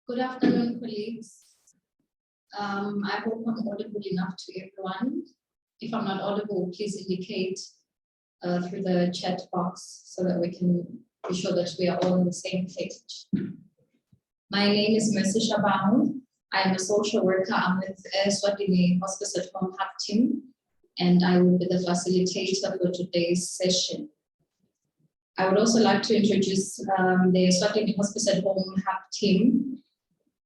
Good afternoon, colleagues. I hope I'm audible enough to everyone. If I'm not audible, please indicate through the chat box so that we can be sure that we are all on the same page. My name is Mercy Shabangu. I'm a social worker. I'm with Eswatini Hospice at Home Hub team, and I will be the facilitator for today's session. I would also like to introduce the Eswatini Hospice at Home Hub team.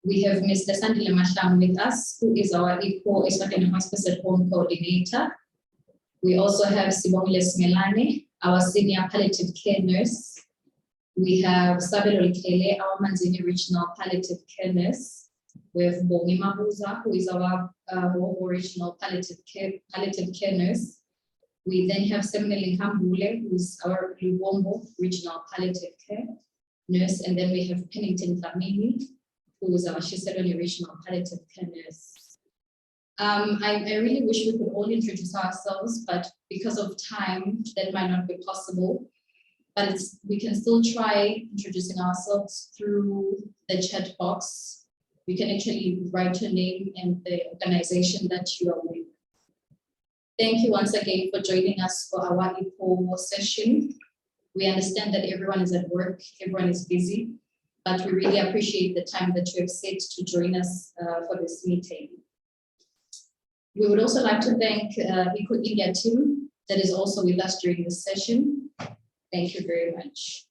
We have Mr. Sandile Masham with us, who is our ECO Eswatini Hospice at Home coordinator. We also have Sibongile Smelane, our senior palliative care nurse. We have Sabelo Likele, our Manzini Regional Palliative Care Nurse. We have Bongi Mabuza, who is our regional palliative care nurse. We then have Seminele Kambule, who is our Lubombo Regional Palliative Care Nurse. And then we have Pennington Dlamini, who is our Shiseloni Regional Palliative Care Nurse. I really wish we could all introduce ourselves, but because of time, that might not be possible. But we can still try introducing ourselves through the chat box. You can actually write your name and the organization that you are with. Thank you once again for joining us for our ECO session. We understand that everyone is at work, everyone is busy, but we really appreciate the time that you have set to join us for this meeting. We would also like to thank ECO India team that is also with us during this session. Thank you very much.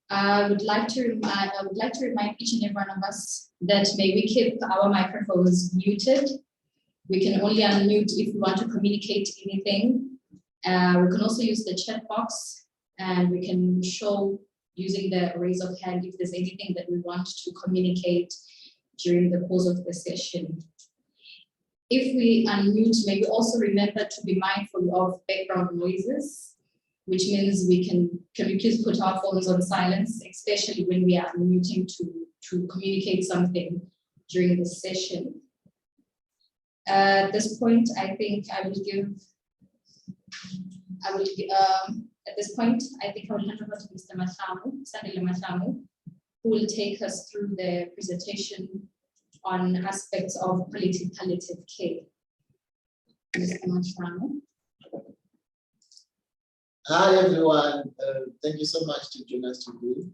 I would like to remind each and every one of us that may we keep our microphones muted. We can only unmute if we want to communicate anything. We can also use the chat box, and we can show using the raise of hand if there's anything that we want to communicate during the course of the session. If we unmute, maybe also remember to be mindful of background noises, which means can we please put our phones on silence, especially when we are unmuting to communicate something during this session. At this point, I think I will hand over to Mr. Mashamu, Sandile Mashamu, who will take us through the presentation on aspects of palliative care. Mr. Mashamu. Hi everyone, thank you so much to join us today.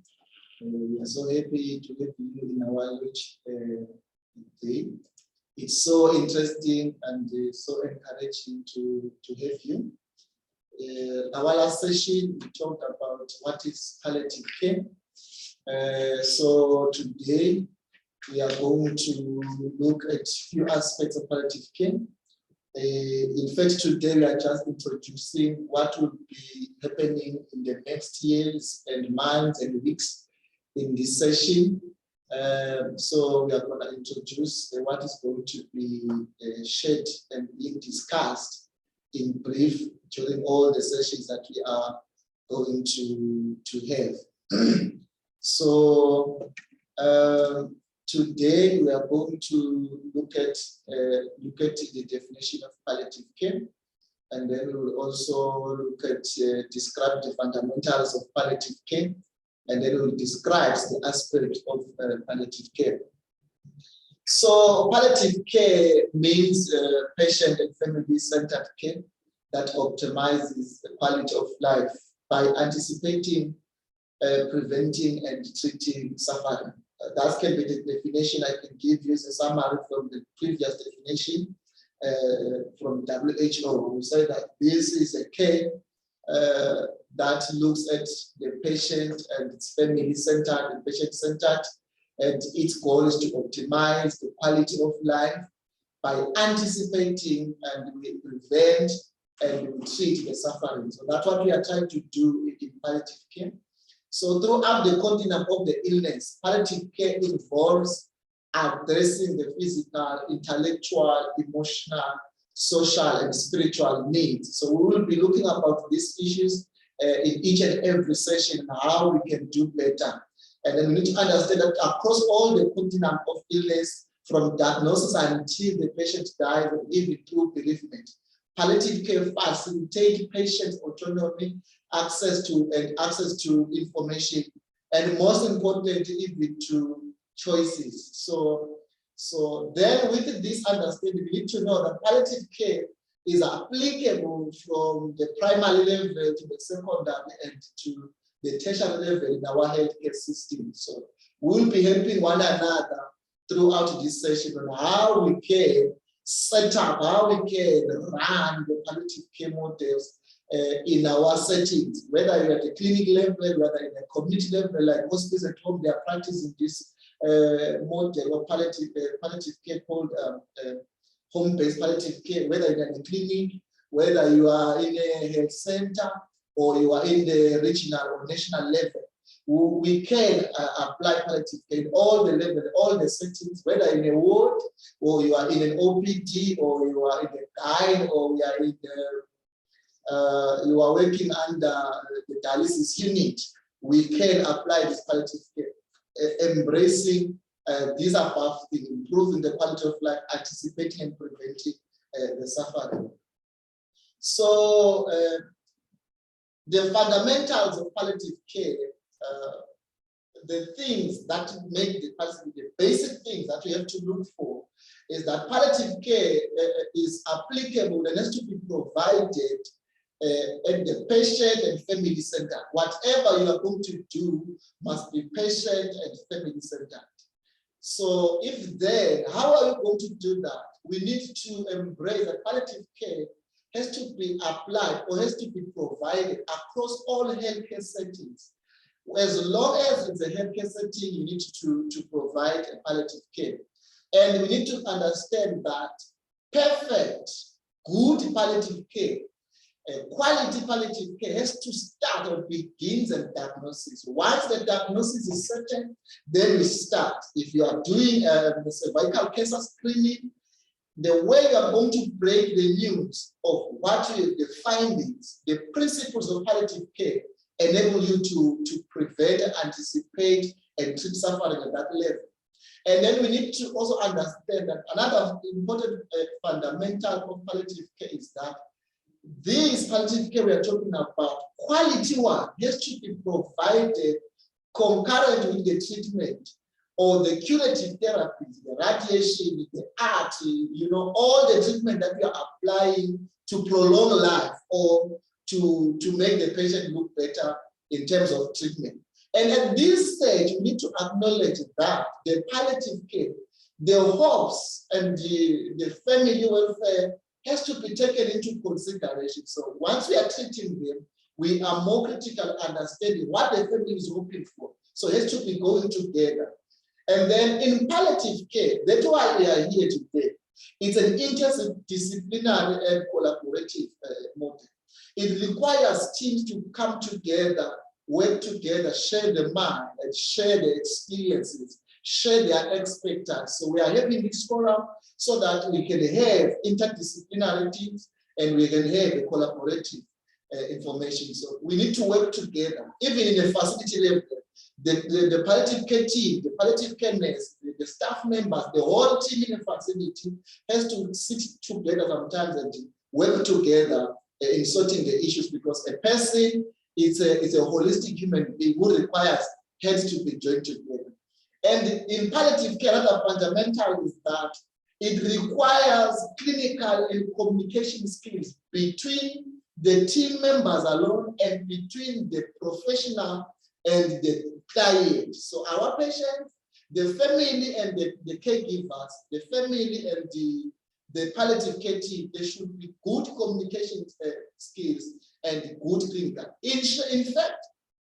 We are so happy to have you in our language today. It's so interesting and so encouraging to have you. Our last session, we talked about what is palliative care. So today, we are going to look at a few aspects of palliative care. In fact, today we are just introducing what will be happening in the next years and months and weeks in this session. So we are going to introduce what is going to be shared and being discussed in brief during all the sessions that we are going to have. So today we are going to look at the definition of palliative care, and then we will also look at describe the fundamentals of palliative care, and then we will describe the aspect of palliative care. So palliative care means patient and family-centered care that optimizes the quality of life by anticipating, preventing, and treating suffering. That can be the definition. I can give you a summary from the previous definition from WHO. We say that this is a care that looks at the patient and it's family-centered and patient-centered, and its goal is to optimize the quality of life by anticipating, and we prevent and we treat the suffering. So that's what we are trying to do in palliative care. So throughout the continuum of the illness, palliative care involves addressing the physical, intellectual, emotional, social, and spiritual needs. So we will be looking about these issues in each and every session, how we can do better. And then we need to understand that across all the continuum of illness, from diagnosis until the patient dies, or even through bereavement, palliative care facilitates patient autonomy, access to information, and most importantly, even to choices. So then with this understanding, we need to know that palliative care is applicable from the primary level to the secondary and to the tertiary level in our healthcare system. So we'll be helping one another throughout this session on how we can set up, how we can run the palliative care models in our settings, whether you're at the clinic level, whether in the community level, like hospice at home, they are practicing this model of palliative care called home-based palliative care, whether you're in a clinic, whether you are in a health center, or you are in the regional or national level. We can apply palliative care in all the levels, all the settings, whether in a ward, or you are in an OPD, or you are in a GYN, or you are in you are working under the dialysis unit. We can apply this palliative care, embracing these above things, improving the quality of life, anticipating and preventing the suffering. So the fundamentals of palliative care, the things that make the palliative, the basic things that we have to look for is that palliative care is applicable and has to be provided at the patient and family center. Whatever you are going to do must be patient and family centered. So if then, how are you going to do that? We need to embrace that palliative care has to be applied or has to be provided across all healthcare settings. As long as it's a healthcare setting, you need to provide a palliative care. And we need to understand that perfect, good palliative care, quality palliative care has to start or begins at diagnosis. Once the diagnosis is certain, then we start. If you are doing cervical cancer screening, the way you are going to break the news of the findings, the principles of palliative care enable you to prevent, anticipate, and treat suffering at that level. And then we need to also understand that another important fundamental of palliative care is that this palliative care we are talking about, quality one, has to be provided concurrent with the treatment or the curative therapies, the radiation, the art, all the treatment that we are applying to prolong life or to make the patient look better in terms of treatment. And at this stage, we need to acknowledge that the palliative care, the hopes and the family welfare has to be taken into consideration. So once we are treating them, we are more critical understanding what the family is hoping for. So it has to be going together. And then in palliative care, that's why we are here today. It's an interdisciplinary and collaborative model. It requires teams to come together, work together, share the mind, and share the experiences, share their expertise. So we are having this forum so that we can have interdisciplinarity and we can have a collaborative information. So we need to work together, even in a facility level. The palliative care team, the palliative care nurse, the staff members, the whole team in a facility has to sit together sometimes and work together in sorting the issues, because a person is a holistic human being who requires heads to be joined together. And in palliative care, another fundamental is that it requires clinical and communication skills between the team members alone and between the professional and the client. So our patients, the family and the caregivers, the family and the palliative care team, there should be good communication skills and good clinical. In fact,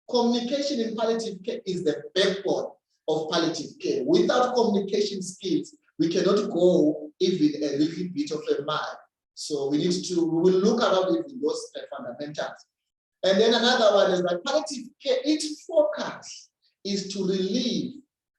communication in palliative care is the backbone of palliative care. Without communication skills, we cannot go even a little bit of a mile. So we will look around even those fundamentals. And then another one is that palliative care, its focus is to relieve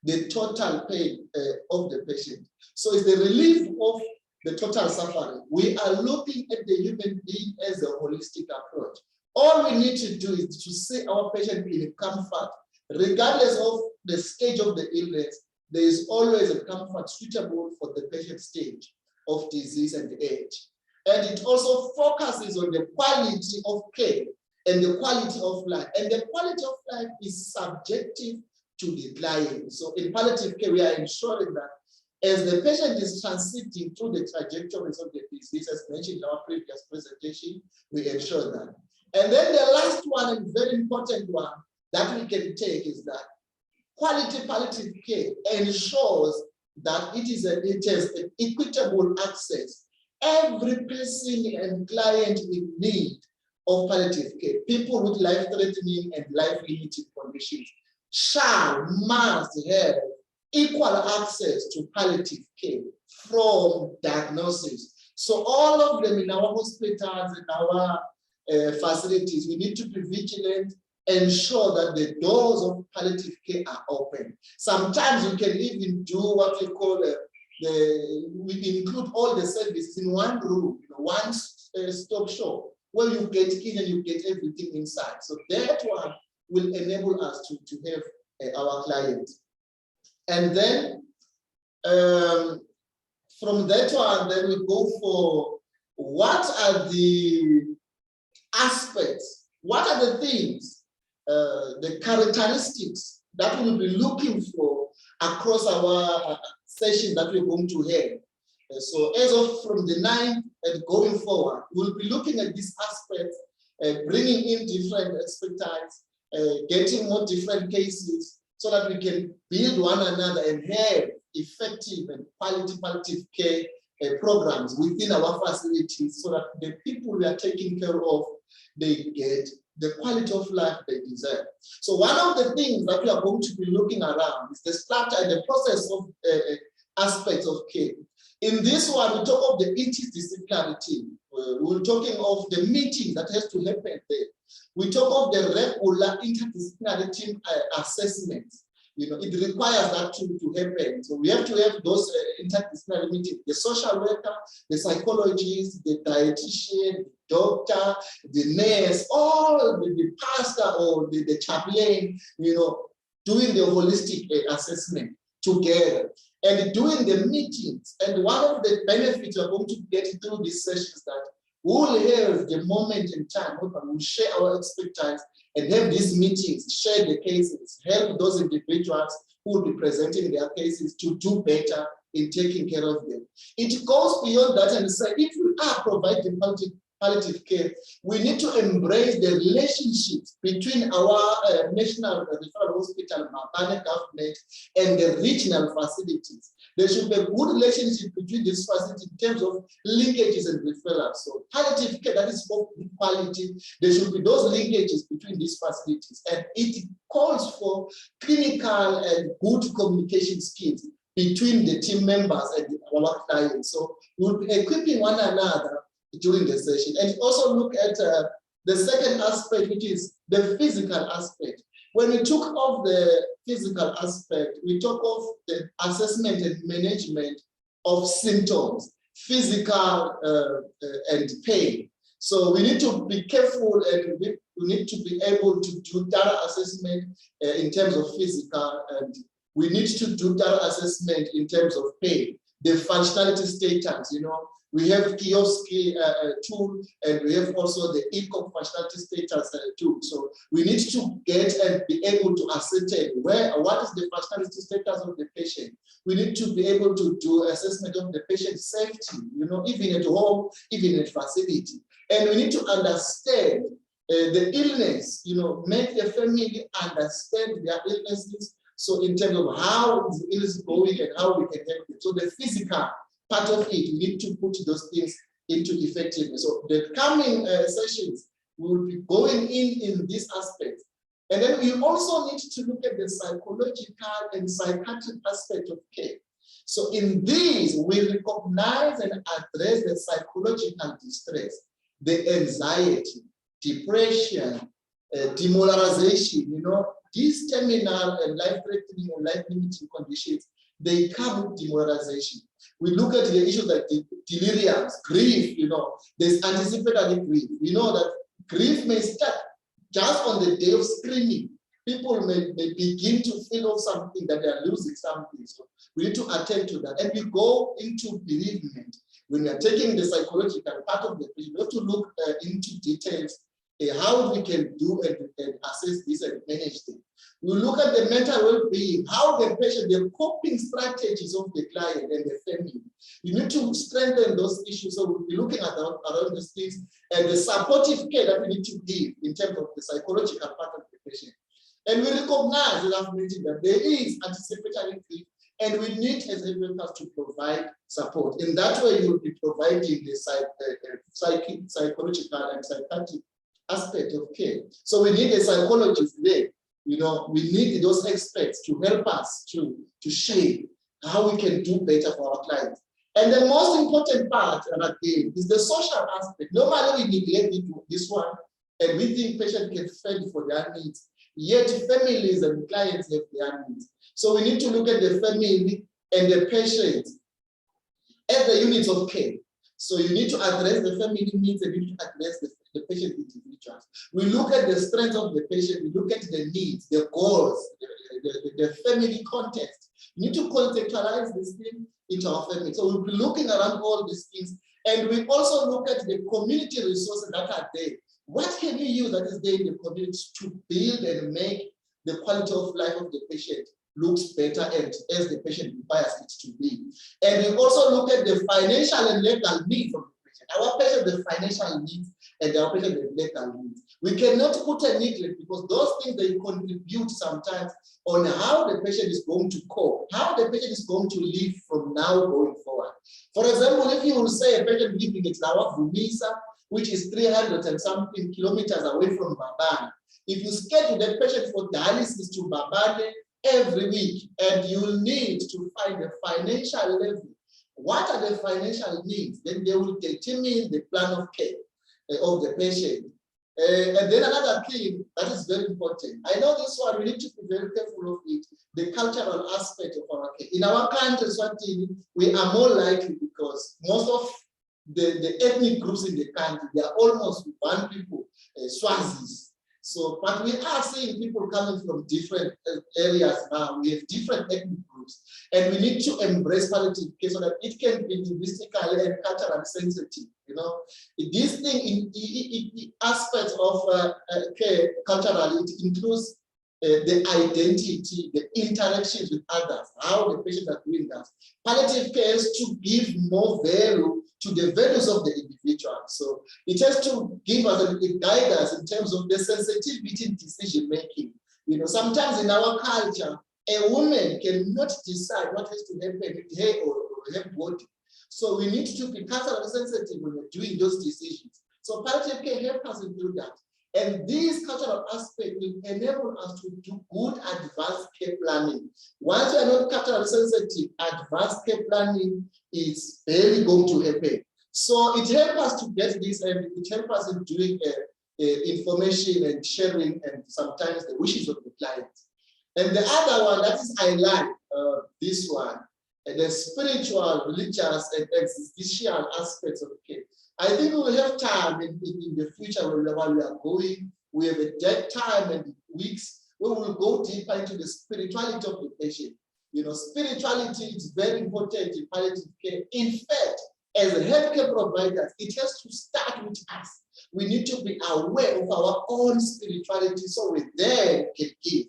the total pain of the patient. So it's the relief of the total suffering. We are looking at the human being as a holistic approach. All we need to do is to see our patient in comfort, regardless of the stage of the illness. There is always a comfort suitable for the patient stage of disease and age. And it also focuses on the quality of care and the quality of life. And the quality of life is subjective to the client. So in palliative care, we are ensuring that as the patient is transiting through the trajectories of the disease, as mentioned in our previous presentation, we ensure that. And then the last one and very important one that we can take is that quality palliative care ensures that it has an equitable access. Every person and client in need of palliative care, people with life-threatening and life-limiting conditions, must have equal access to palliative care from diagnosis. So all of them in our hospitals and our facilities, we need to be vigilant, ensure that the doors of palliative care are open. Sometimes we can even do what we call we include all the services in one room, one stop shop, where you get in and you get everything inside. So that one will enable us to have our clients. And then from that one, then we go for what are the aspects, what are the things, the characteristics that we'll be looking for across our session that we're going to have. So as of from the 9th and going forward, we'll be looking at these aspects, bringing in different expertise, getting more different cases so that we can build one another and have effective and quality palliative care programs within our facilities so that the people we are taking care of, they get the quality of life they deserve. So one of the things that we are going to be looking around is the structure and the process of aspects of care. In this one, we talk of the interdisciplinarity. We're talking of the meeting that has to happen there. We talk of the regular interdisciplinary team assessments. It requires that to happen. So we have to have those interdisciplinary meetings. The social worker, the psychologist, the dietitian, the doctor, the nurse, all the pastor or the chaplain, doing the holistic assessment together and doing the meetings. And one of the benefits we're going to get through this session is that we will have the moment in time where we will share our expertise and have these meetings, share the cases, help those individuals who will be presenting their cases to do better in taking care of them. It goes beyond that and say, if we are providing palliative care, we need to embrace the relationships between our national referral hospital, Mabane government, and the regional facilities. There should be a good relationship between these facilities in terms of linkages and referrals. So palliative care that is of good quality, there should be those linkages between these facilities. And it calls for clinical and good communication skills between the team members and our clients. So we'll be equipping one another during the session. And also look at the second aspect, which is the physical aspect. When we talk of the physical aspect, we talk of the assessment and management of symptoms, physical and pain. So we need to be careful and we need to be able to do data assessment in terms of physical, and we need to do data assessment in terms of pain, the functionality status, we have kiosk tool, and we have also the ECOG functionality status tool. So we need to get and be able to ascertain what is the functionality status of the patient. We need to be able to do assessment of the patient's safety, even at home, even at facility. And we need to understand the illness, make the family understand their illnesses. So in terms of how the illness is going and how we can help them. So the physical part of it, we need to put those things into effectiveness. So the coming sessions, we will be going in this aspect. And then we also need to look at the psychological and psychiatric aspect of care. So in these, we recognize and address the psychological distress, the anxiety, depression, demoralization, these terminal and life-threatening or life-limiting conditions, they come with demoralization. We look at the issues like deliriums, grief, there's anticipatory grief. We know that grief may start just on the day of screaming. People may begin to feel of something, that they are losing something. So we need to attend to that. And we go into bereavement. When we are taking the psychological part of the patient, we have to look into details how we can do and assess this and manage them. We look at the mental well-being, how the patient, the coping strategies of the client and the family. You need to strengthen those issues. So we'll be looking at around these things and the supportive care that we need to give in terms of the psychological part of the patient. And we recognize, as I've mentioned, that there is anticipatory grief, and we need as educators to provide support. In that way, you will be providing the psychological and psychiatric aspect of care. So we need a psychologist there. You know, we need those experts to help us to shape how we can do better for our clients. And the most important part, and again, is the social aspect. Normally, we neglect this one, and we think patients can fend for their needs. Yet families and clients have their needs. So we need to look at the family and the patient as the units of care. So you need to address the family needs and you need to address the patient individuals. We look at the strength of the patient, we look at the needs, the goals, the family context. We need to contextualize this thing into our family. So we'll be looking around all these things, and we also look at the community resources that are there. What can you use that is there in the community to build and make the quality of life of the patient looks better and as the patient requires it to be? And we also look at the financial and legal needs of the patient. Our patient, the financial needs, and our patient, the legal needs. We cannot put a neglect because those things, they contribute sometimes on how the patient is going to cope, how the patient is going to live from now going forward. For example, if you will say a patient living in our Vumisa, which is 300 and something kilometers away from Babane, if you schedule that patient for dialysis to Babane every week, and you need to find a financial level, what are the financial needs? Then they will determine the plan of care of the patient. And then another thing that is very important. I know this one, we need to be very careful of it, the cultural aspect of our care. In our country, Eswatini, we are more likely because most of the ethnic groups in the country, they are almost one people, Swazis. So, but we are seeing people coming from different areas now. We have different ethnic groups, and we need to embrace palliative care so that it can be linguistically and culturally sensitive. You know, this thing in aspects of care culturally, it includes the identity, the interactions with others, how the patients are doing that. Palliative care is to give more value to the values of the individual. So it has to give us a guidance in terms of the sensitivity in decision making. You know, sometimes in our culture, a woman cannot decide what has to happen with her or her body. So we need to be culturally sensitive when we're doing those decisions. So palliative care helps us to do that. And this cultural aspect will enable us to do good advanced care planning. Once we are not culturally sensitive, advanced care planning is barely going to happen. So it helps us to get this, and it helps us in doing information and sharing and sometimes the wishes of the client. And the other one, that is I like this one, the spiritual, religious, and existential aspects of care. I think we will have time in the future while we are going. We have a dead time and weeks where we will go deeper into the spirituality of the patient. You know, spirituality is very important in palliative care. In fact, as healthcare providers, it has to start with us. We need to be aware of our own spirituality so we then can give.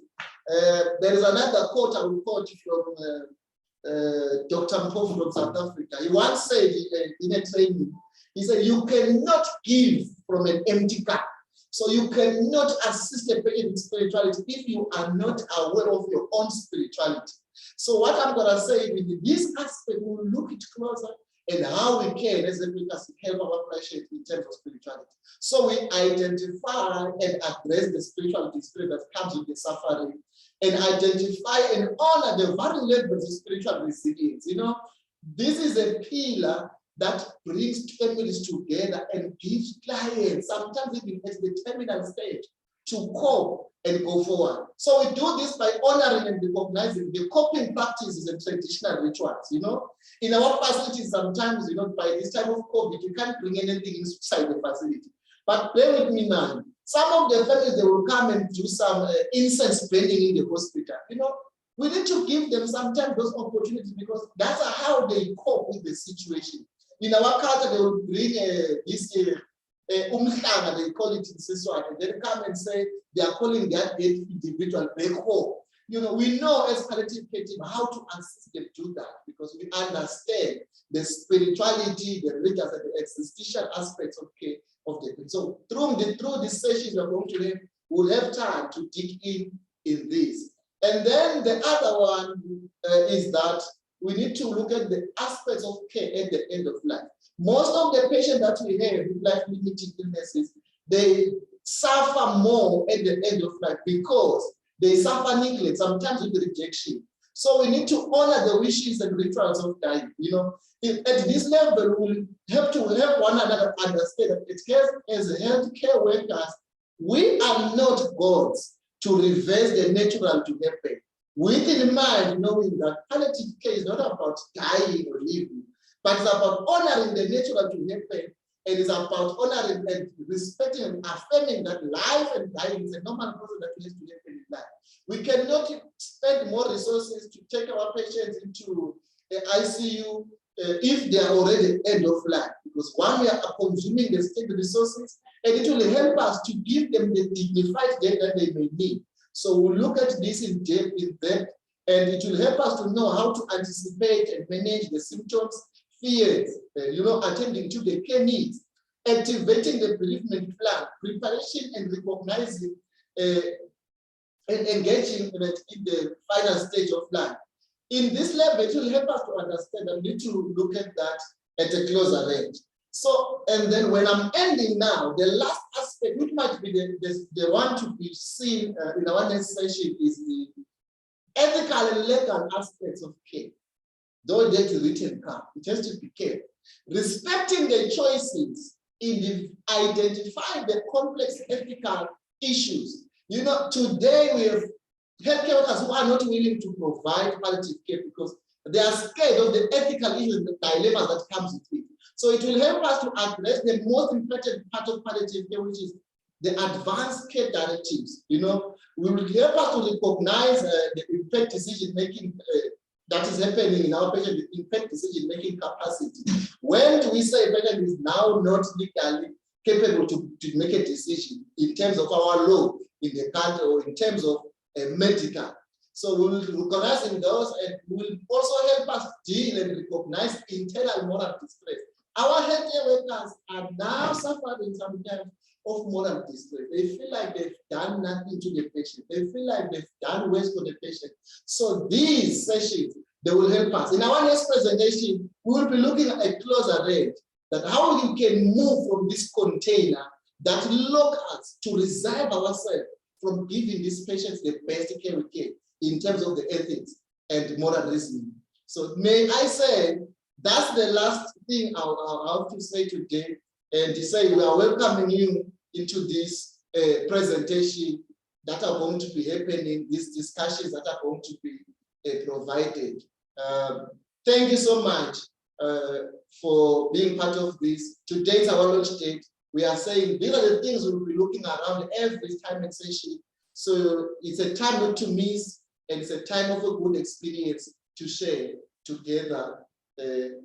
There is another quote I will quote from Dr. Mpofu from South Africa. He once said in a training, he said, you cannot give from an empty cup. So you cannot assist a patient in spirituality if you are not aware of your own spirituality. So what I'm going to say with this aspect, we'll look it closer and how we can, as Africans, help our patient in terms of spirituality. So we identify and address the spirituality spirit that comes with the suffering, and identify and honor the various levels of spiritual resilience. You know, this is a pillar that brings families together and gives clients, sometimes even at the terminal stage, to cope and go forward. So we do this by honoring and recognizing the coping practices and traditional rituals. You know, in our facilities, sometimes, you know, by this time of COVID, you can't bring anything inside the facility. But bear with me now. Some of the families, they will come and do some incense burning in the hospital. You know, we need to give them sometimes those opportunities because that's how they cope with the situation. In our culture, they will bring umhlanga, they call it in Siswati, then come and say they are calling that dead individual back home. You know, we know as palliative care team how to assist them do that because we understand the spirituality, the religious, and the existential aspects of care of the people. So through this session we're going to have, we'll have time to dig in this. And then the other one is that we need to look at the aspects of care at the end of life. Most of the patients that we have with life-limiting illnesses, they suffer more at the end of life because they suffer neglect, sometimes with rejection. So we need to honor the wishes and rituals of dying. You know, at this level, we have to help one another understand that it as healthcare workers, we are not gods to reverse the natural to happen. With in mind, knowing that palliative care is not about dying or living, but it's about honoring the natural to happen, and it's about honoring and respecting and affirming that life and dying is a normal process that needs to happen in life. We cannot spend more resources to take our patients into the ICU if they are already end of life, because one, we are consuming the state resources, and it will help us to give them the dignified death that they may need. So we'll look at this in depth, and it will help us to know how to anticipate and manage the symptoms, fears, attending to the care needs, activating the bereavement plan, preparation and recognizing and engaging in the final stage of life. In this level, it will help us to understand and need to look at that at a closer range. So, and then when I'm ending now, the last aspect, which might be the one to be seen in our next session, is the ethical and legal aspects of care. Though that is written down, it has to be cared. Respecting the choices in identifying the complex ethical issues. You know, today we have healthcare workers who are not willing to provide palliative care because they are scared of the ethical issues and the dilemmas that comes with it. So it will help us to address the most important part of palliative care, which is the advanced care directives. You know, we will help us to recognize the impact decision-making that is happening in our patient, the impact decision-making capacity. When do we say a patient is now not legally capable to make a decision in terms of our law in the country or in terms of medical? So we will recognize in those, and will also help us deal and recognize internal moral distress. Our healthcare workers are now suffering sometimes of moral distress. They feel like they've done nothing to the patient. They feel like they've done worse for the patient. So these sessions, they will help us. In our next presentation, we will be looking at a closer range, that how you can move from this container that lock us to reserve ourselves from giving these patients the best care we can in terms of the ethics and moral reasoning. So may I say, that's the last thing I'll have to say today, and to say we are welcoming you into this presentation that are going to be happening, these discussions that are going to be provided. Thank you so much for being part of this. Today is our launch date. We are saying these are the things we'll be looking around every time and session. So it's a time not to miss, and it's a time of a good experience to share together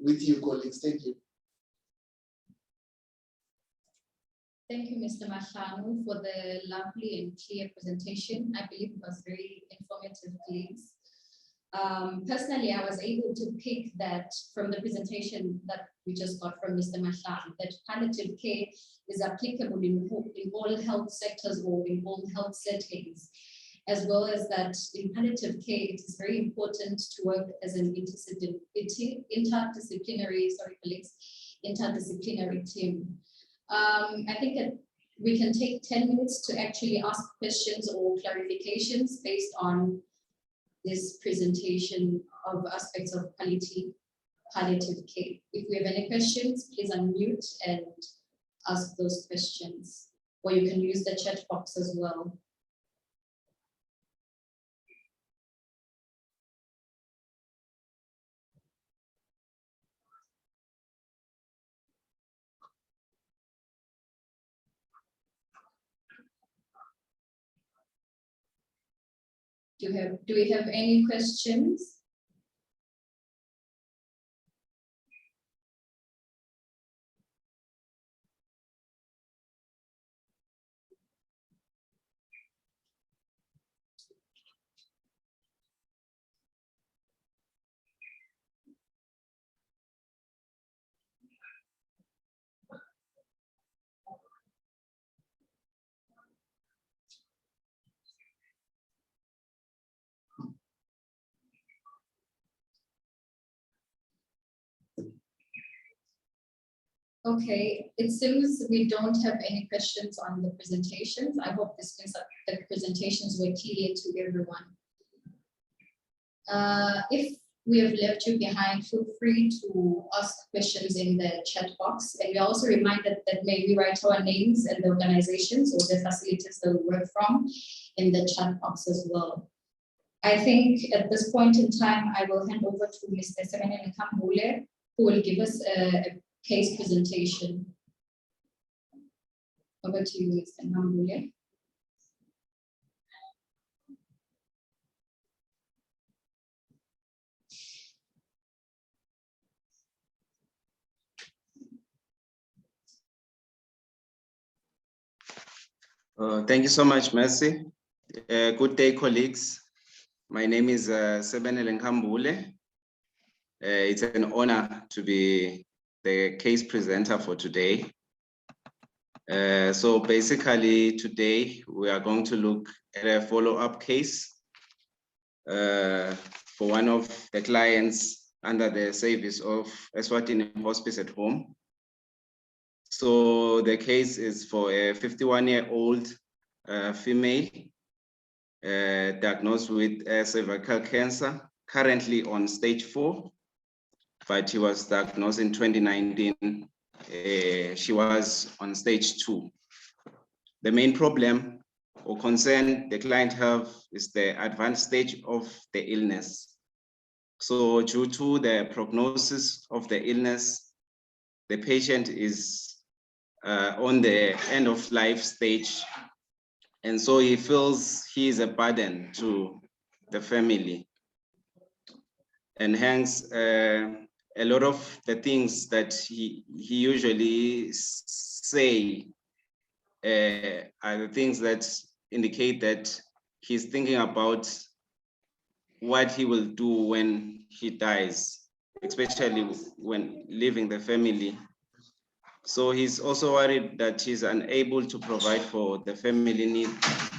with you, colleagues. Thank you. Thank you, Mr. Mashanu, for the lovely and clear presentation. I believe it was very informative, please. Personally, I was able to pick that from the presentation that we just got from Mr. Mashanu, that palliative care is applicable in all health sectors or in all health settings, as well as that in palliative care, it is very important to work as an interdisciplinary team. I think that we can take 10 minutes to actually ask questions or clarifications based on this presentation of aspects of palliative care. If we have any questions, please unmute and ask those questions, or you can use the chat box as well. Do we have any questions? Okay, it seems we don't have any questions on the presentations. I hope this means that the presentations were clear to everyone. If we have left you behind, feel free to ask questions in the chat box. And we also reminded that maybe write our names and the organizations or the facilities that we work from in the chat box as well. I think at this point in time, I will hand over to Mr. Eswatini Hospice, who will give us a case presentation. Over to you, Mr. Hospice. Thank you so much, Mercy. Good day, colleagues. My name is Eswatini Hospice. It's an honor to be the case presenter for today. So basically today we are going to look at a follow-up case for one of the clients under the service of Eswatini Hospice at home. So the case is for a 51-year-old female diagnosed with cervical cancer, currently on stage 4, but she was diagnosed in 2019. She was on stage 2. The main problem or concern the client have is the advanced stage of the illness. So due to the prognosis of the illness, the patient is on the end of life stage. And so he feels he is a burden to the family. And hence, a lot of the things that he usually say are the things that indicate that he's thinking about what he will do when he dies, especially when leaving the family. So he's also worried that he's unable to provide for the family need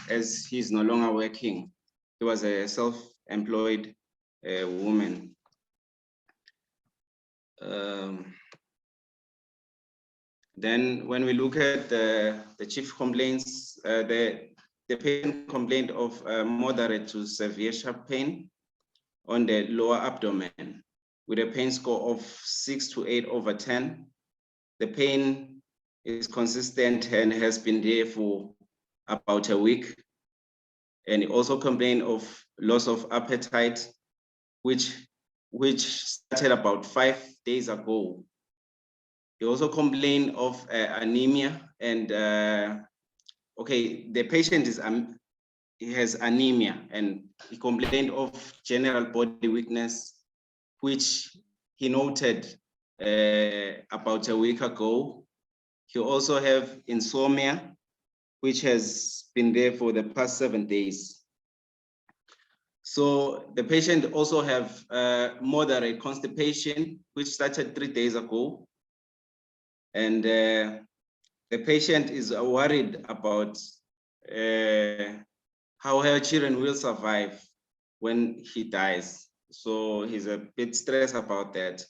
as he's no longer working. He was a self-employed woman. Then when we look at the chief complaints, the patient complained of moderate to severe sharp pain on the lower abdomen with a pain score of 6 to 8 over 10. The pain is consistent and has been there for about a week. And he also complained of loss of appetite, which started about 5 days ago. He also complained of anemia, and the patient he has anemia, and he complained of general body weakness, which he noted about a week ago. He also have insomnia, which has been there for the past 7 days. So the patient also have moderate constipation, which started 3 days ago. And the patient is worried about how her children will survive when he dies. So he's a bit stressed about that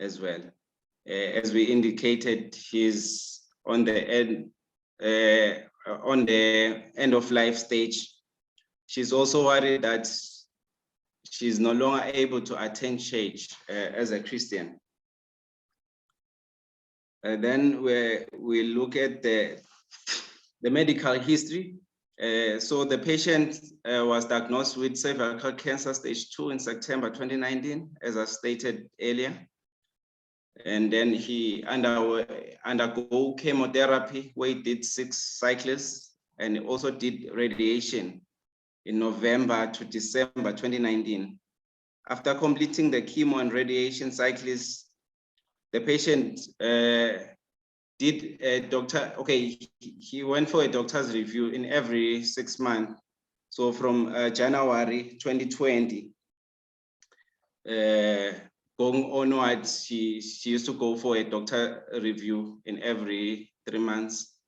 as well. As we indicated, he's on the end of life stage. She's also worried that she's no longer able to attend church as a Christian. Then we look at the medical history. So the patient was diagnosed with cervical cancer stage 2 in September 2019, as I stated earlier. And then he undergo chemotherapy, where he did 6 cycles, and he also did radiation in November to December 2019. After completing the chemo and radiation cycles, the patient he went for a doctor's review in every 6 months. So from January 2020, going onwards, she used to go for a doctor review in every 3 months.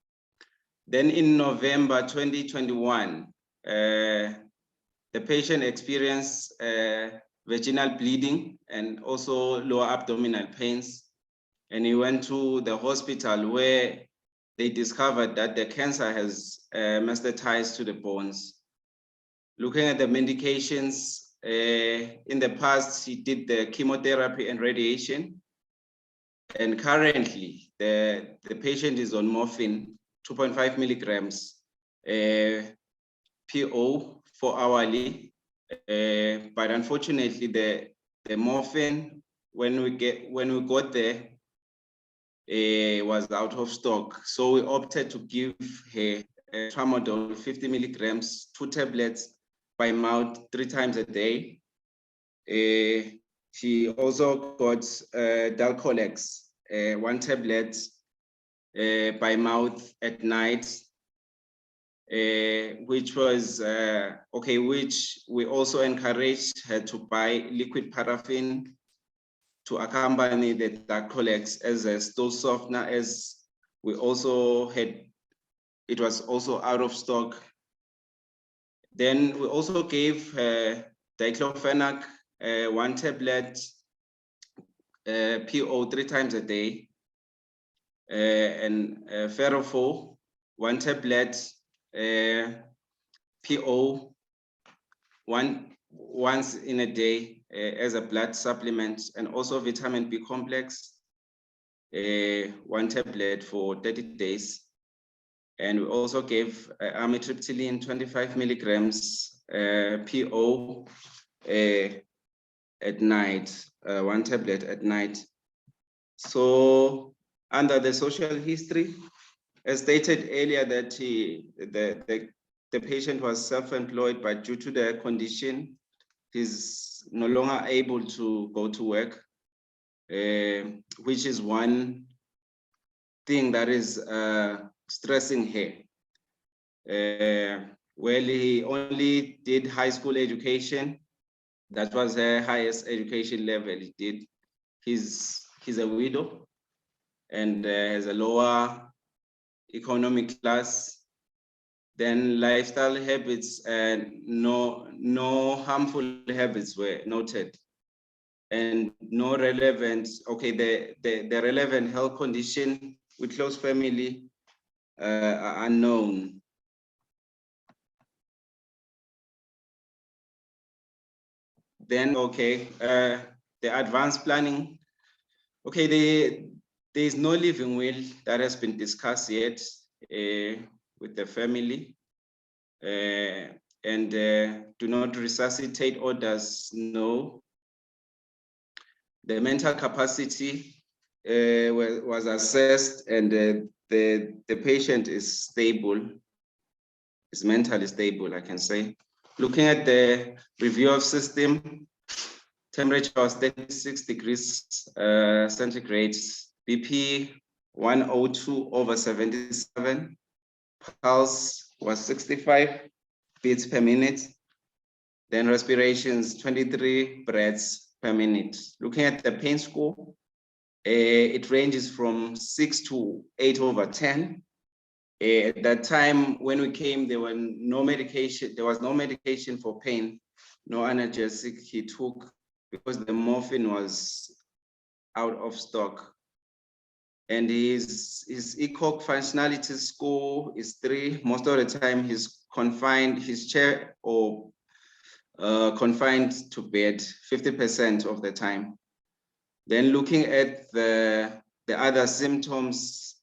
Then in November 2021, the patient experienced vaginal bleeding and also lower abdominal pains. and he went to the hospital where they discovered that the cancer has metastasized to the bones. Looking at the medications, in the past, he did the chemotherapy and radiation. And currently, the patient is on morphine, 2.5 milligrams, PO 4 hourly. But unfortunately, the morphine, when we got there, was out of stock. So we opted to give her tramadol 50 milligrams, 2 tablets by mouth 3 times a day. She also got Dalcolex, 1 tablet by mouth at night, which was okay, which we also encouraged her to buy liquid paraffin to accompany the Dalcolex as a stool softener, as we also had, it was also out of stock. Then we also gave diclofenac, 1 tablet, PO 3 times a day, and ferrophore, 1 tablet, PO once in a day as a blood supplement, and also vitamin B complex, 1 tablet for 30 days. And we also gave amitriptyline 25 milligrams, PO at night, 1 tablet at night. So under the social history, as stated earlier, that the patient was self-employed, but due to the condition, he's no longer able to go to work, which is one thing that is stressing her. Well, he only did high school education. That was her highest education level he did. He's a widow and has a lower economic class. Then lifestyle habits and no harmful habits were noted, and no relevant, okay, the relevant health condition with close family are unknown. Then, okay, the advanced planning. Okay, there is no living will that has been discussed yet with the family, and do not resuscitate orders, no. The mental capacity was assessed, and the patient is stable, is mentally stable, I can say. Looking at the review of system, temperature was 36 degrees centigrade, BP 102/77, pulse was 65 beats per minute, then respirations 23 breaths per minute. Looking at the pain score, it ranges from 6 to 8/10. At that time, when we came, there was no medication for pain, no analgesic he took, because the morphine was out of stock. And his ECOG functionality score is 3. Most of the time he's confined, his chair or confined to bed 50% of the time. Then looking at the other symptoms,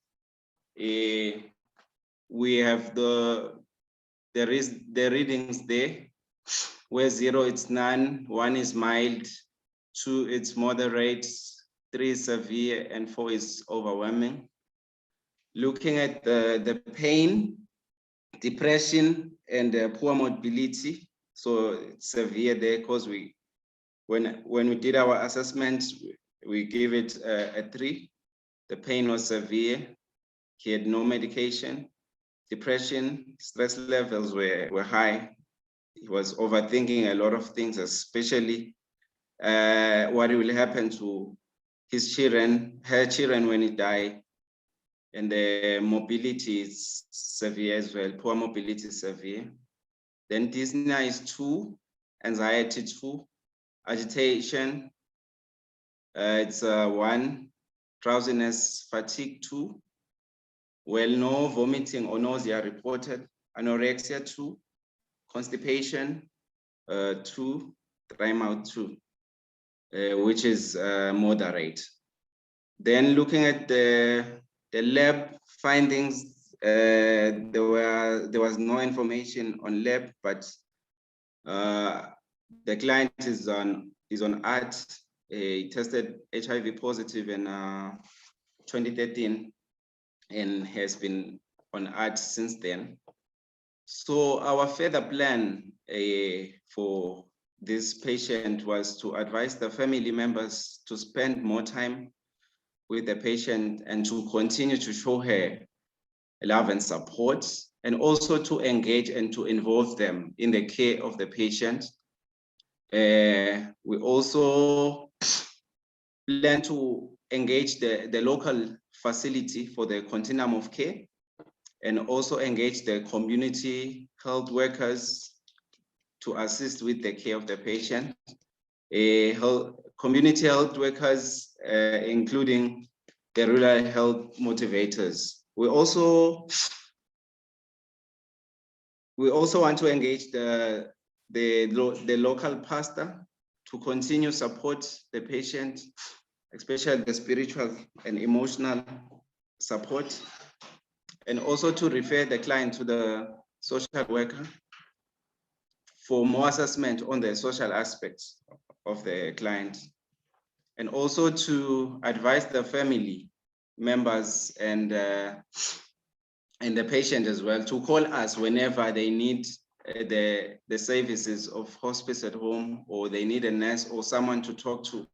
we have the readings there, where 0 it's none, 1 is mild, 2 it's moderate, 3 is severe, and 4 is overwhelming. Looking at the pain, depression, and poor mobility, so it's severe there, because when we did our assessment, we gave it a 3. The pain was severe. He had no medication. Depression, stress levels were high. He was overthinking a lot of things, especially what will happen to his children, her children when he died. And the mobility is severe as well. Poor mobility is severe. Then dyspnea is 2, anxiety 2, agitation, it's 1, drowsiness, fatigue 2, well, no vomiting or nausea reported, anorexia 2, constipation 2, dry mouth 2, which is moderate. Then looking at the lab findings, there was no information on lab, but the client is on ART. He tested HIV positive in 2013 and has been on ART since then. So our further plan for this patient was to advise the family members to spend more time with the patient and to continue to show her love and support, and also to engage and to involve them in the care of the patient. We also plan to engage the local facility for the continuum of care, and also engage the community health workers to assist with the care of the patient. Community health workers, including the rural health motivators. We also want to engage the local pastor to continue support the patient, especially the spiritual and emotional support, and also to refer the client to the social worker for more assessment on the social aspects of the client, and also to advise the family members and the patient as well to call us whenever they need the services of hospice at home, or they need a nurse or someone to talk to.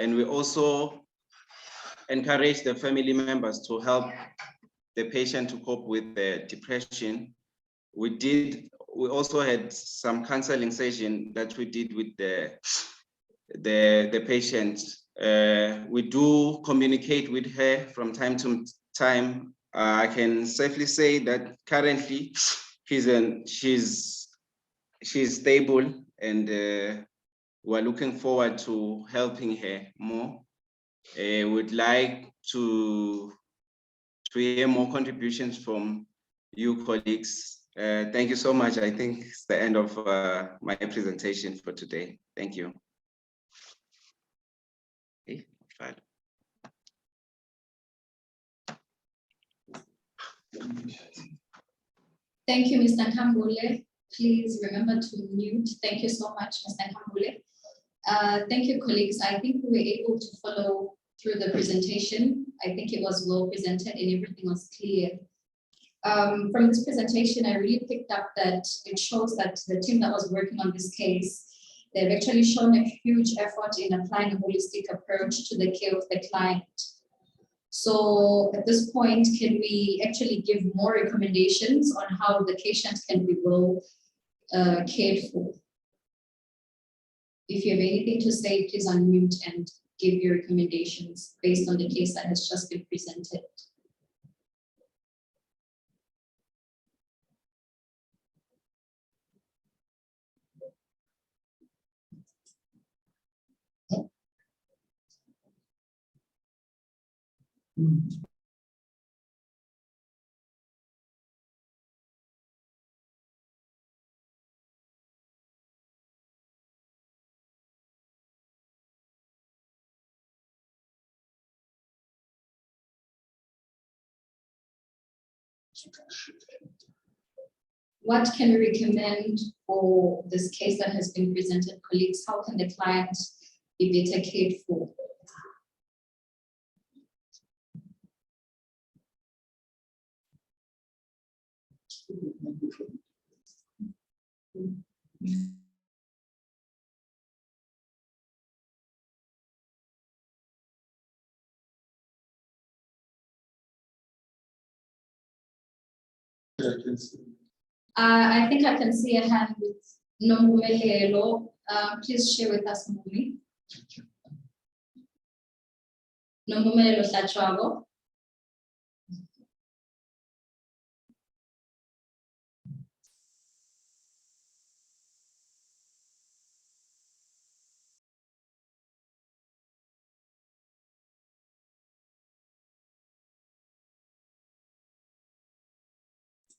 And we also encourage the family members to help the patient to cope with the depression. We also had some counseling session that we did with the patient. We do communicate with her from time to time. I can safely say that currently she's stable, and we're looking forward to helping her more. We'd like to hear more contributions from you, colleagues. Thank you so much. I think it's the end of my presentation for today. Thank you. Okay, fine. Thank you, Mr. Nkambule. Please remember to mute. Thank you so much, Mr. Nkambule. Thank you, colleagues. I think we were able to follow through the presentation. I think it was well presented and everything was clear. From this presentation, I really picked up that it shows that the team that was working on this case, they've actually shown a huge effort in applying a holistic approach to the care of the client. So at this point, can we actually give more recommendations on how the patient can be well cared for? If you have anything to say, please unmute and give your recommendations based on the case that has just been presented. What can we recommend for this case that has been presented, colleagues? How can the client be better cared for? I think I can see a hand with Nombumelelo. Please share with us, Nombumelelo. Nombumelelo Hlachwabo.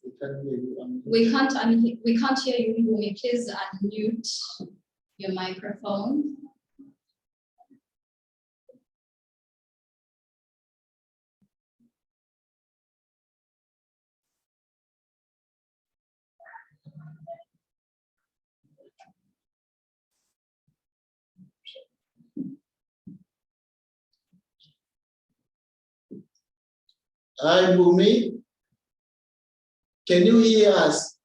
We can't hear you. We can't hear you, Mbumi. Please unmute your microphone. Hi, Bumi. Can you hear us?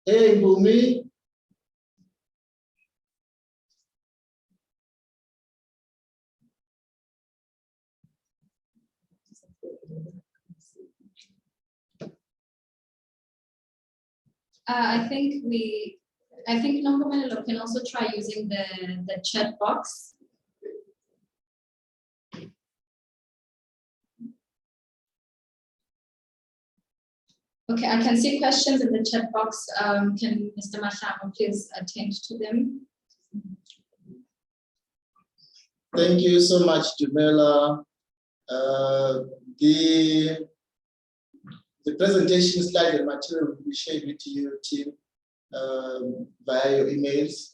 Hey, Bumi. I think Nombomelelo can also try using the chat box. Okay, I can see questions in the chat box. Can Mr. Mashamo please attend to them? Thank you so much, Jamila. The presentation slide and material will be shared with you, team, via your emails.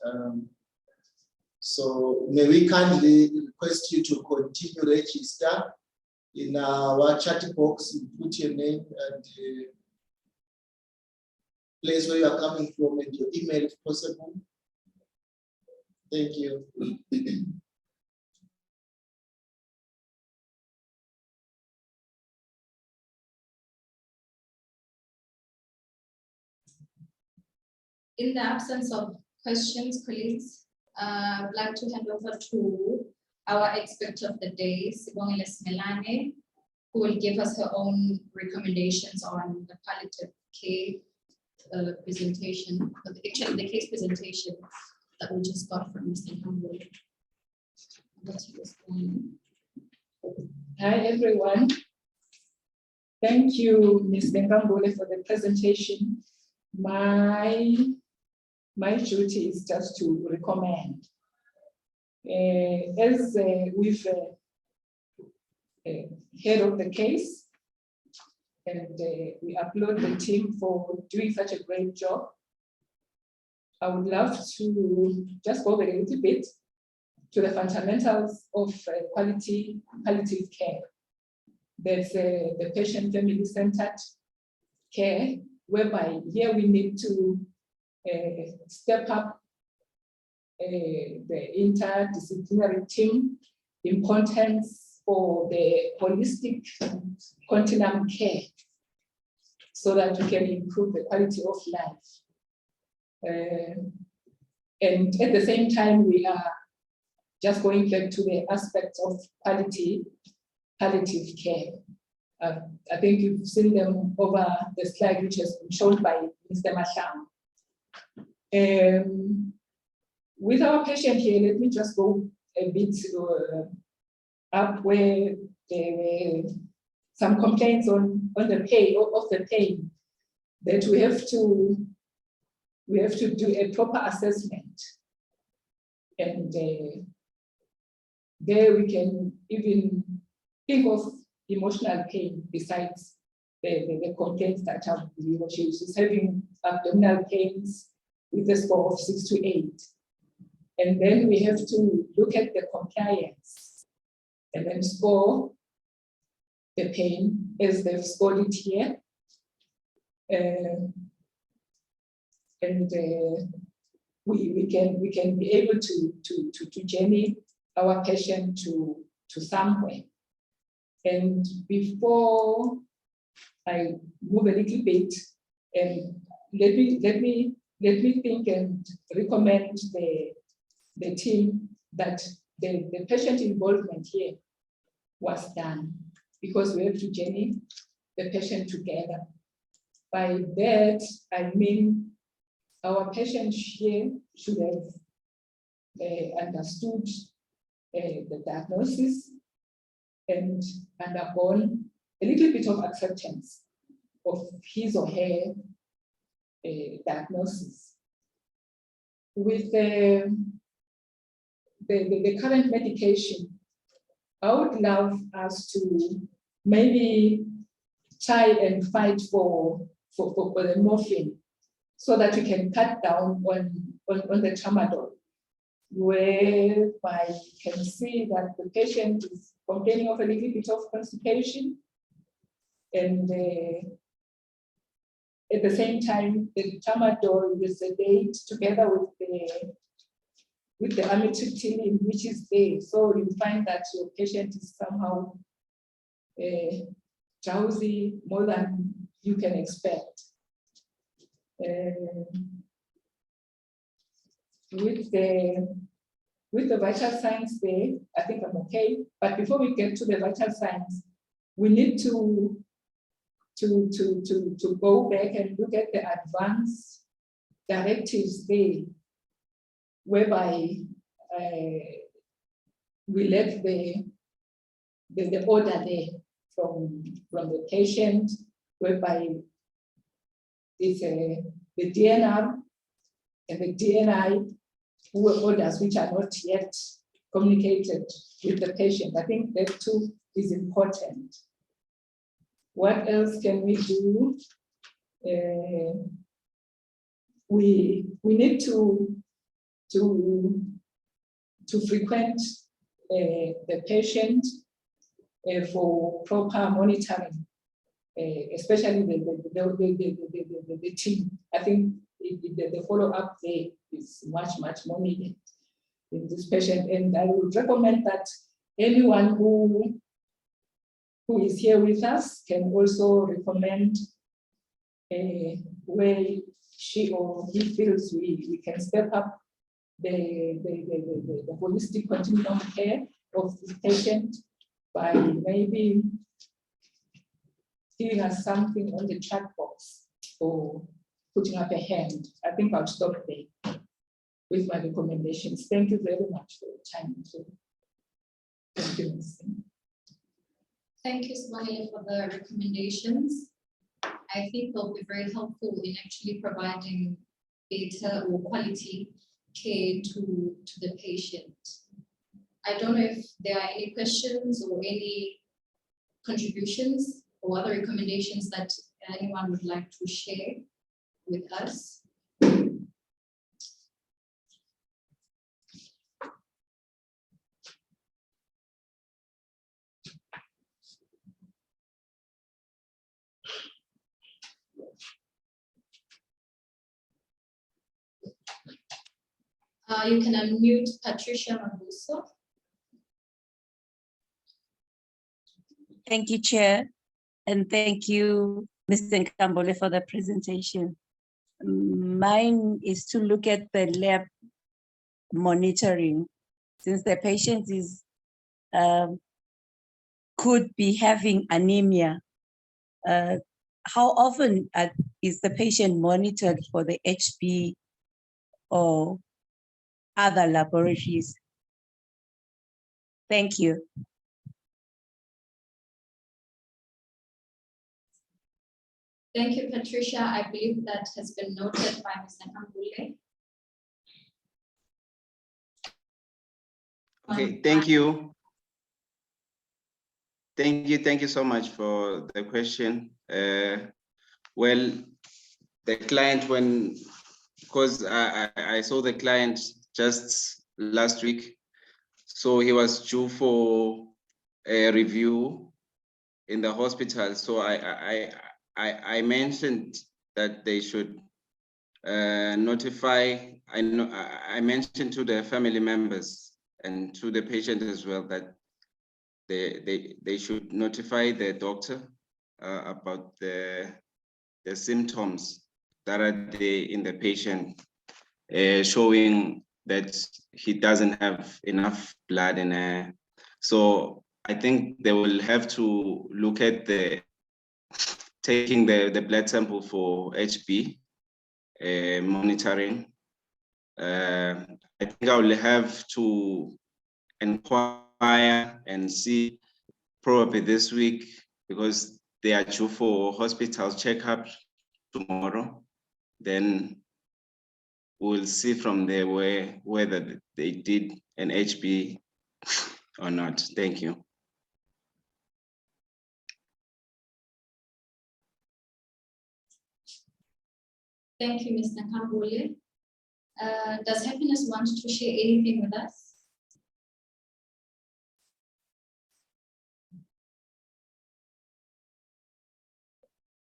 So may we kindly request you to continue register in our chat box. You put your name and the place where you are coming from and your email if possible. Thank you. In the absence of questions, colleagues, I would like to hand over to our expert of the day, Sibongile Smelane, who will give us her own recommendations on the palliative care presentation, actually the case presentation that we just got from Mr. Campbell. Hi, everyone. Thank you, Ms. Nkambule, for the presentation. My duty is just to recommend. As we've heard of the case, and we applaud the team for doing such a great job, I would love to just go over a little bit to the fundamentals of palliative care. There's the patient family-centered care, whereby here we need to step up the interdisciplinary team, importance for the holistic continuum care, so that we can improve the quality of life. And at the same time, we are just going back to the aspects of palliative care. I think you've seen them over the slide, which has been shown by Mr. Masham. With our patient here, let me just go a bit up where there were some complaints on the pain that we have to do a proper assessment, and there we can even think of emotional pain besides the complaints that have been. She's having abdominal pains with a score of 6 to 8. And then we have to look at the compliance and then score the pain as they've scored it here. We can be able to journey our patient to somewhere. And before I move a little bit, and let me think and recommend the team that the patient involvement here was done, because we have to journey the patient together. By that, I mean our patient here should have understood the diagnosis and undergone a little bit of acceptance of his or her diagnosis. with the current medication, I would love us to maybe try and fight for the morphine so that we can cut down on the tramadol, whereby you can see that the patient is complaining of a little bit of constipation, and at the same time, the tramadol will sedate together with the amitriptyline, which is there. So you find that your patient is somehow drowsy more than you can expect. With the vital signs there, I think I'm okay. But before we get to the vital signs, we need to go back and look at the advanced directives there, whereby we left the order there from the patient, whereby it's the DNR and the DNI were orders which are not yet communicated with the patient. I think that too is important. What else can we do? We need to frequent the patient for proper monitoring, especially the team. I think the follow-up there is much more needed in this patient, and I would recommend that anyone who is here with us can also recommend where she or he feels we can step up the holistic continuum of care of this patient by maybe giving us something on the chat box or putting up a hand. I think I'll stop there with my recommendations. Thank you very much for your time. Thank you, Ms. Singh. Thank you, Swahili, for the recommendations. I think they'll be very helpful in actually providing better or quality care to the patient. I don't know if there are any questions or any contributions or other recommendations that anyone would like to share with us. You can unmute Patricia Mabuso. Thank you, Chair, and thank you, Mr. Nkambole, for the presentation. Mine is to look at the lab monitoring, since the patient is could be having anemia. How often is the patient monitored for the HB or other laboratories? Thank you. Thank you, Patricia. I believe that has been noted by Mr. Nkambole. Okay, thank you. Thank you so much for the question. Well, the client, because I saw the client just last week, so he was due for a review in the hospital. So I mentioned that they should notify. I mentioned to the family members and to the patient as well that they should notify the doctor about the symptoms that are there in the patient, showing that he doesn't have enough blood in there. So I think they will have to look at taking the blood sample for HB monitoring. I think I will have to inquire and see probably this week, because they are due for hospital checkup tomorrow. Then we'll see from there whether they did an HB or not. Thank you. Thank you, Mr. Kambole. Does Happiness want to share anything with us?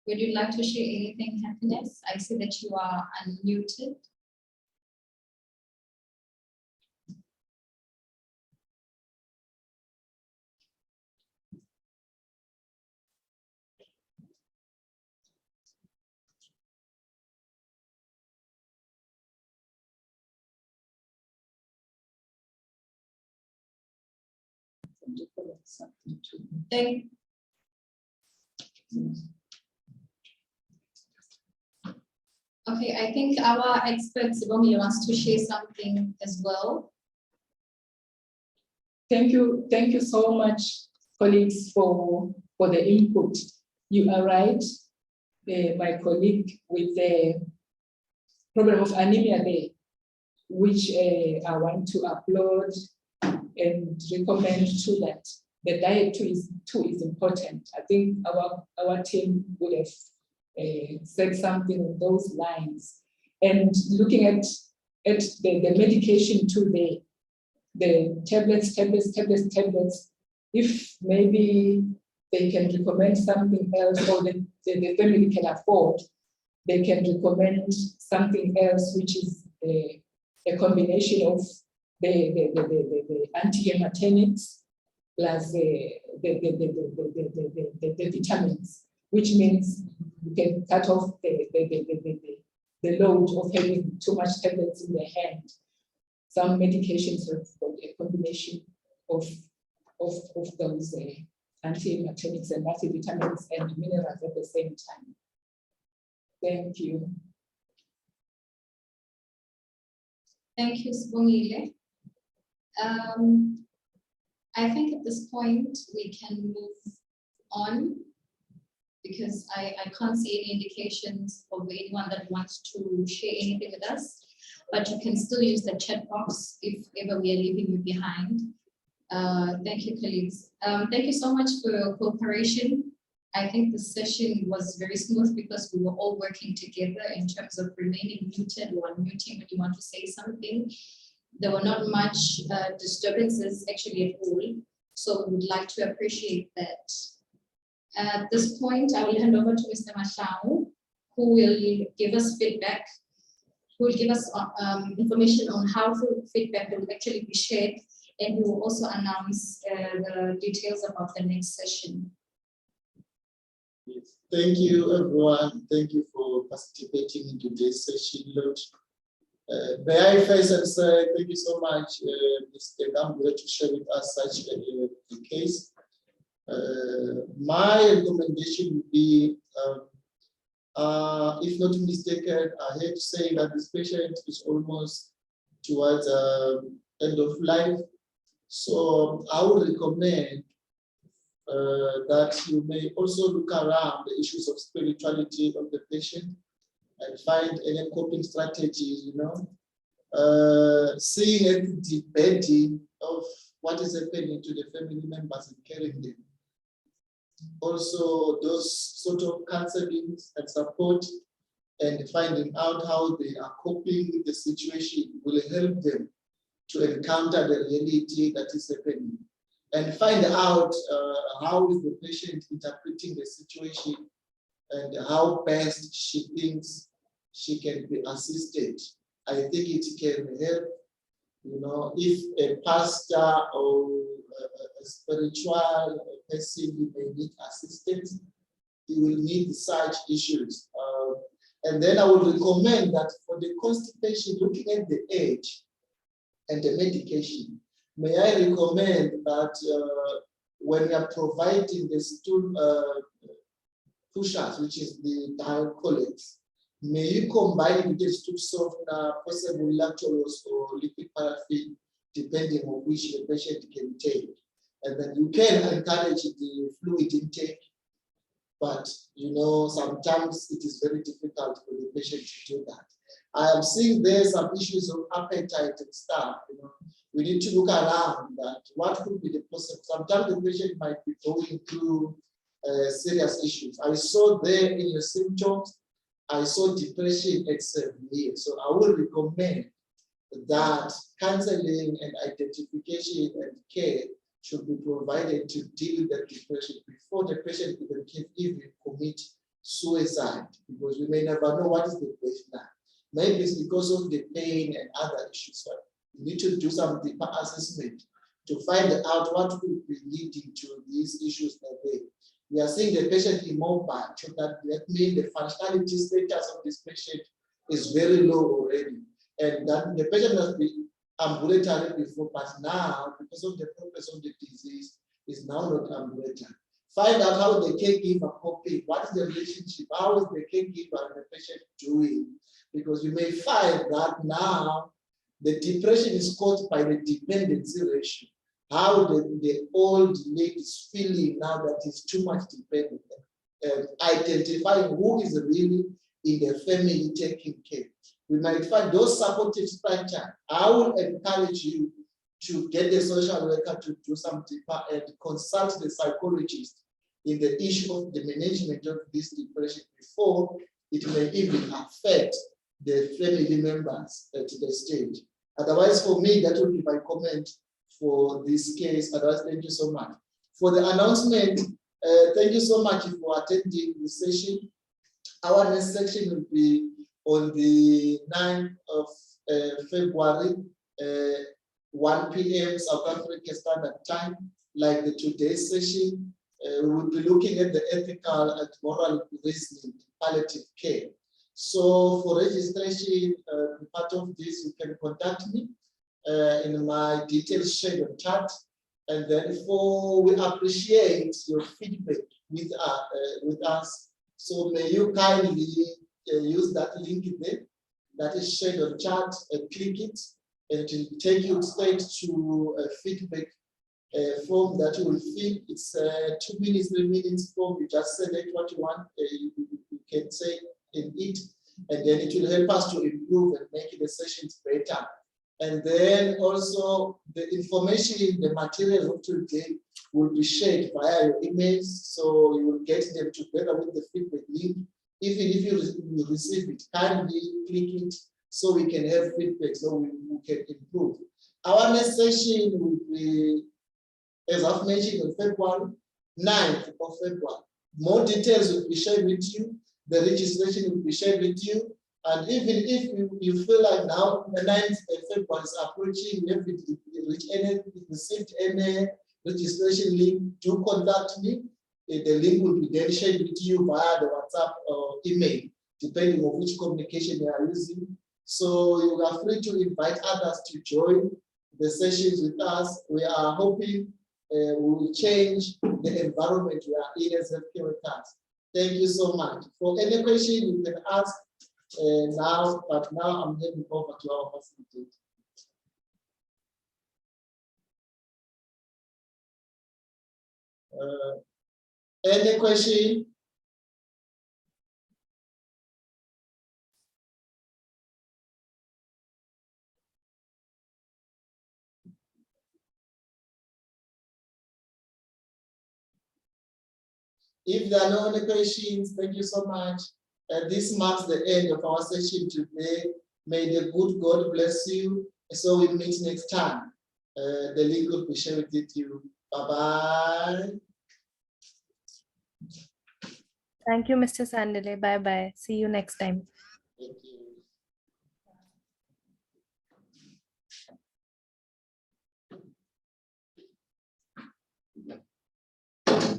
Would you like to share anything, Happiness? I see that you are unmuted. Thank Okay, I think our expert Sibongile wants to share something as well. Thank you so much, colleagues, for the input. You are right, my colleague, with the problem of anemia there, which I want to applaud and recommend to that. The diet too is important. I think our team would have said something on those lines. And looking at the medication to the tablets, if maybe they can recommend something else, or the family can afford, they can recommend something else, which is a combination of the anti-hematinics plus the vitamins, which means you can cut off the load of having too much tablets in the hand. Some medications are a combination of those anti-hematinics and multivitamins and minerals at the same time. Thank you. Thank you, Sibongile. I think at this point we can move on, because I can't see any indications of anyone that wants to share anything with us, but you can still use the chat box if ever we are leaving you behind. Thank you, colleagues. Thank you so much for your cooperation. I think the session was very smooth because we were all working together in terms of remaining muted or unmuting when you want to say something. There were not much disturbances actually at all, so we would like to appreciate that. At this point, I will hand over to Mr. Mashau, who will give us feedback, who will give us information on how feedback will actually be shared, and he will also announce the details about the next session. Thank you, everyone. Thank you for participating in today's session. May I first say thank you so much, Mr. Gambler, to share with us such a case. My recommendation would be, if not mistaken, I hate to say that this patient is almost towards end of life. So I would recommend that you may also look around the issues of spirituality of the patient and find any coping strategies, you know, seeing and debating of what is happening to the family members and caring them. Also, those sort of counseling and support and finding out how they are coping with the situation will help them to encounter the reality that is happening and find out how is the patient interpreting the situation and how best she thinks she can be assisted. I think it can help, you know, if a pastor or a spiritual person who may need assistance, he will need such issues. And then I would recommend that for the constipation, looking at the age and the medication, may I recommend that when you are providing the stool pushers, which is the dialcoholics, may you combine it with the stool softener, possible lactose or liquid paraffin, depending on which the patient can take. And then you can encourage the fluid intake, but you know, sometimes it is very difficult for the patient to do that. I am seeing there some issues of appetite and stuff. You know, we need to look around that. What could be the possible? Sometimes the patient might be going through serious issues. I saw there in your symptoms, I saw depression at severe. So I would recommend that counseling and identification and care should be provided to deal with that depression before the patient can even commit suicide, because we may never know what is the cause now. Maybe it's because of the pain and other issues. So we need to do some deeper assessment to find out what could be leading to these issues that day. We are seeing the patient immobile, so that means the functionality status of this patient is very low already. And that the patient has been ambulatory before, but now, because of the progress of the disease, is now not ambulatory. Find out how the caregiver coping, what is the relationship, how is the caregiver and the patient doing? Because you may find that now the depression is caused by the dependency ratio. How the old lady is feeling now that is too much dependent. Identifying who is really in the family taking care. We might find those supportive structures. I will encourage you to get the social worker to do some deeper and consult the psychologist in the issue of the management of this depression before it may even affect the family members at the stage. Otherwise, for me, that would be my comment for this case. Otherwise, thank you so much. For the announcement, thank you so much for attending the session. Our next section will be on the 9th of February, 1 p.m. South African Standard Time, like the today's session. We will be looking at the ethical and moral reasoning, palliative care. So for registration, part of this, you can contact me in my details shared on chat. And then we appreciate your feedback with us. So may you kindly use that link there that is shared on chat and click it, and it will take you straight to a feedback form that you will fill. It's 2 minutes, 3 minutes form. You just select what you want. You can say in it, and then it will help us to improve and make the sessions better. And then also the information, the materials of today will be shared via your emails, so you will get them together with the feedback link. Even if you receive it, kindly click it so we can have feedback, so we can improve. Our next session will be, as I've mentioned, on February 9th of February. More details will be shared with you. The registration will be shared with you. And even if you feel like now the 9th of February is approaching, you haven't received any registration link, do contact me. The link will be then shared with you via the WhatsApp or email, depending on which communication you are using. So you are free to invite others to join the sessions with us. We are hoping we will change the environment we are in as healthcare workers. Thank you so much. For any question you can ask now, but now I'm handing over to our facilitator. Any question? If there are no other questions, thank you so much. This marks the end of our session today. May the good God bless you. So we meet next time. The link will be shared with you. Bye-bye. Thank you, Mr. Sandile. Bye-bye. See you next time. Thank you.